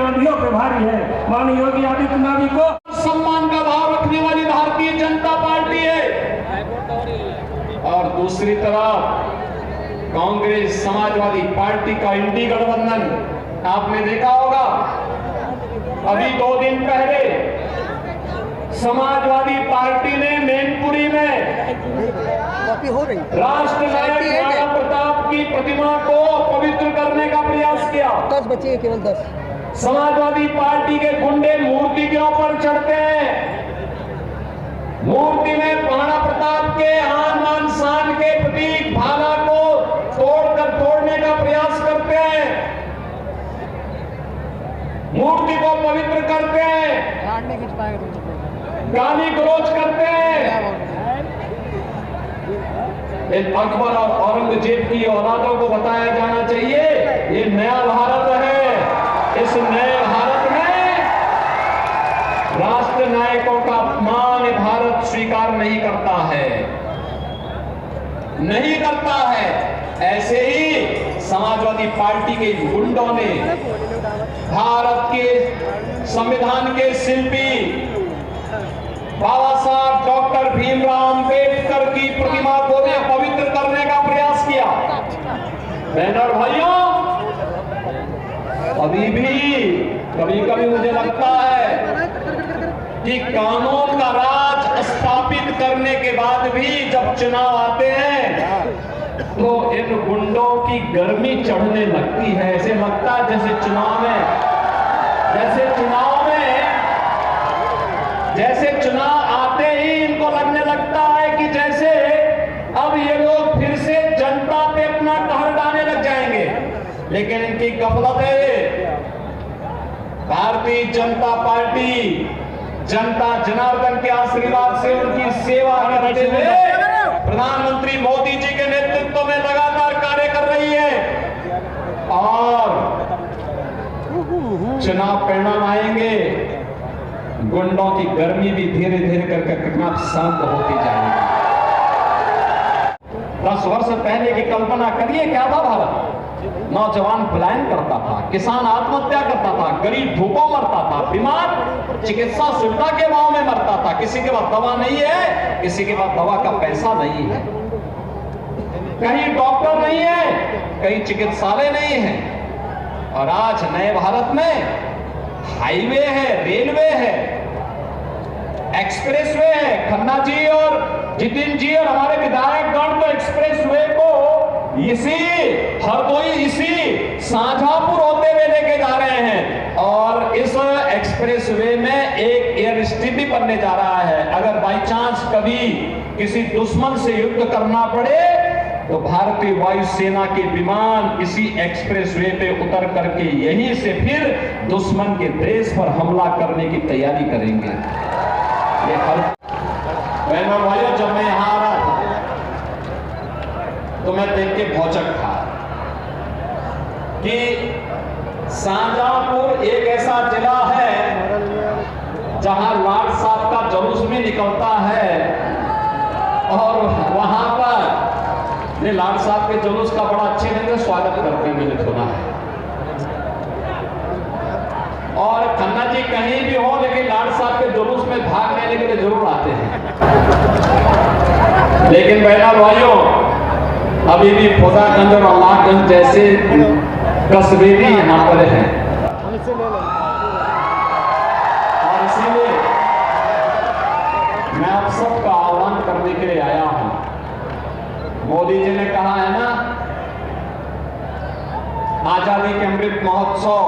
आंधियों पे भारी है। माननीय योगी आदित्यनाथ जी को सम्मान का भाव रखने वाली भारतीय जनता पार्टी है, और दूसरी तरफ कांग्रेस समाजवादी पार्टी का इंडी गठबंधन। आपने देखा होगा अभी 2 दिन पहले समाजवादी पार्टी ने मैनपुरी में राष्ट्र नायक राणा प्रताप की प्रतिमा को पवित्र करने का प्रयास किया। 10 बचे केवल 10। समाजवादी पार्टी के गुंडे मूर्ति के ऊपर चढ़ते हैं, मूर्ति में राणा प्रताप के आन मान शान के प्रतीक भाला को तोड़ने का प्रयास करते हैं, मूर्ति को पवित्र करते हैं, गाली गलौज करते हैं। अकबर और औरंगजेब की औलादों को बताया जाना चाहिए ये नया भारत है। इस नए भारत में राष्ट्र नायकों का अपमान भारत स्वीकार नहीं करता है, नहीं करता है। ऐसे ही समाजवादी पार्टी के गुंडों ने भारत के संविधान के शिल्पी बाबा साहब डॉक्टर भीमराव अंबेडकर की प्रतिमा को पवित्र करने का प्रयास किया। बहनों और भाइयों, अभी भी कभी कभी मुझे लगता है कि कानून का राज स्थापित करने के बाद भी जब चुनाव आते हैं तो इन गुंडों की गर्मी चढ़ने लगती है। ऐसे लगता है जैसे चुनाव आते ही इनको लगने लगता है कि जैसे अब ये लोग फिर से जनता पे अपना कहर डालने लग जाएंगे। लेकिन इनकी गफलत है। भारतीय जनता पार्टी जनता जनार्दन के आशीर्वाद से उनकी सेवा करते हुए प्रधानमंत्री मोदी जी के नेतृत्व में लगातार कार्य कर रही है, और चुनाव परिणाम आएंगे, गुंडों की गर्मी भी धीरे धीरे करके शांत होती जाएगी। 10 वर्ष पहले की कल्पना करिए, क्या था भारत? नौजवान पलायन करता था, किसान आत्महत्या करता था, गरीब भूखों मरता था, बीमार चिकित्सा सुविधा के अभाव में मरता था। किसी के पास दवा नहीं है, किसी के पास दवा का पैसा नहीं है, कहीं डॉक्टर नहीं है, कहीं चिकित्सालय नहीं है। और आज नए भारत में हाईवे है, रेलवे है, एक्सप्रेसवे है। खन्ना जी और जितिन जी और हमारे विधायकगण तो एक्सप्रेसवे को इसी शाहजहांपुर होते हुए लेके जा रहे हैं, और इस एक्सप्रेसवे में एक एयर स्ट्रिप भी बनने जा रहा है। अगर बाई चांस कभी किसी दुश्मन से युद्ध करना पड़े तो भारतीय वायुसेना के विमान इसी एक्सप्रेसवे पे उतर करके यहीं से फिर दुश्मन के देश पर हमला करने की तैयारी करेंगे। ये बहनों भाइयों, जब मैं यहां आ रहा था तो मैं देख के भौचक था कि शाहजहांपुर एक ऐसा जिला है जहां लाट साहब का जुलूस भी निकलता है, और वहां पर लाट साहब के जुलूस का बड़ा अच्छे ढंग से स्वागत करते हैं, मैंने सुना है। और खन्ना जी कहीं भी हो, लेकिन लाट साहब के जुलूस में भाग लेने के लिए जरूर आते हैं। लेकिन बहनों भाइयों, अभी भी खुदागंज और अल्लाहगंज जैसे कस्बे भी यहाँ पर हैं, और इसीलिए मैं आप सबका आह्वान करने के लिए आया हूं। मोदी जी ने कहा है ना, आजादी के अमृत महोत्सव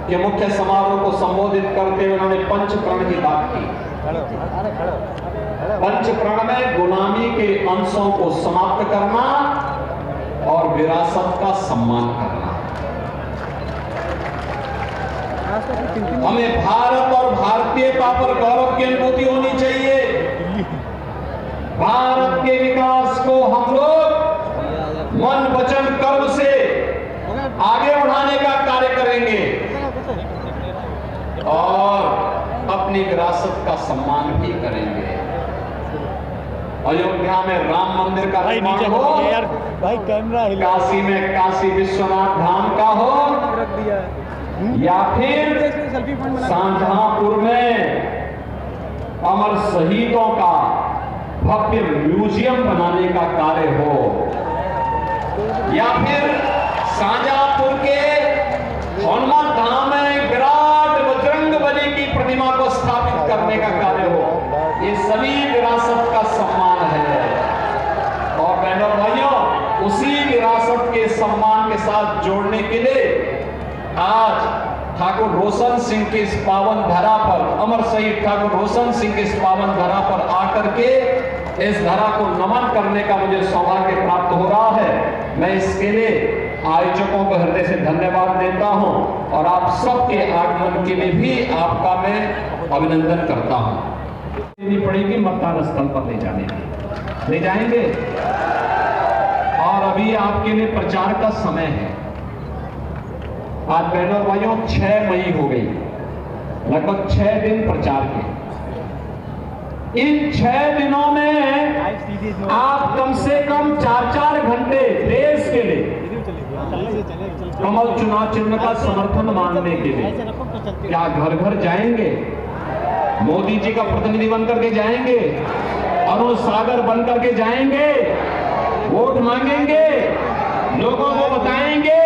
के मुख्य समारोह को संबोधित करते हुए उन्होंने पंचप्रण की बात की। पंचप्रण में गुलामी के अंशों को समाप्त करना और विरासत का सम्मान करना। हमें भारत और भारतीयता पर गौरव की अनुभूति होनी चाहिए। भारत के विकास को हम लोग मन वचन कर्म से आगे बढ़ाने का कार्य करेंगे और अपनी विरासत का सम्मान भी करेंगे। अयोध्या में राम मंदिर का निर्माण हो, भाई कैमरा काशी में काशी विश्वनाथ धाम का हो, या फिर शाहजहांपुर में अमर शहीदों का भव्य म्यूजियम बनाने का कार्य हो, या फिर शाहजहांपुर के हनुमान धाम में विराट बजरंगबली की प्रतिमा को स्थापित करने का कार्य हो। ये सभी विरासत का सम्मान है। और बहनों भाइयों, उसी विरासत के सम्मान के साथ जोड़ने के लिए आज ठाकुर रोशन सिंह की इस पावन धरा पर, अमर शहीद ठाकुर रोशन सिंह की इस पावन धरा पर आकर के इस धरा को नमन करने का मुझे सौभाग्य प्राप्त हो रहा है। मैं इसके लिए आयोजकों को हृदय से धन्यवाद देता हूं और आप सबके आगमन के लिए भी आपका मैं अभिनंदन करता हूं। देनी पड़ेगी मतदान स्थल पर ले जाने की, ले जाएंगे। और अभी आपके लिए प्रचार का समय है। आज बहनों और भाइयों 6 मई हो गई, लगभग 6 दिन प्रचार के। इन 6 दिनों में आप कम से कम 4-4 घंटे देश के लिए कमल चुनाव चिन्ह का समर्थन मांगने के लिए क्या घर घर जाएंगे, मोदी जी का प्रतिनिधि बनकर के जाएंगे, अरुण सागर बनकर के जाएंगे, वोट मांगेंगे, लोगों को बताएंगे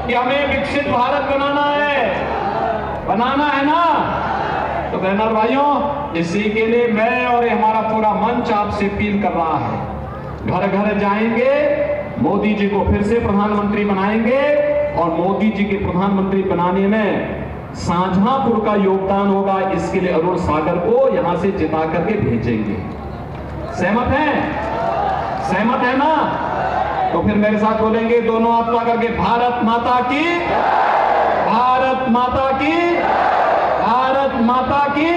कि हमें विकसित भारत बनाना है ना। तो बहनों और भाइयों, इसी के लिए मैं और हमारा पूरा मंच आपसे अपील कर रहा है। घर घर जाएंगे, मोदी जी को फिर से प्रधानमंत्री बनाएंगे और मोदी जी के प्रधानमंत्री बनाने में शाहजहांपुर का योगदान होगा। इसके लिए अरुण सागर को यहां से जिता करके भेजेंगे। सहमत हैं? सहमत है ना? तो फिर मेरे साथ बोलेंगे दोनों हाथ करके, भारत माता की, भारत माता की, भारत माता की।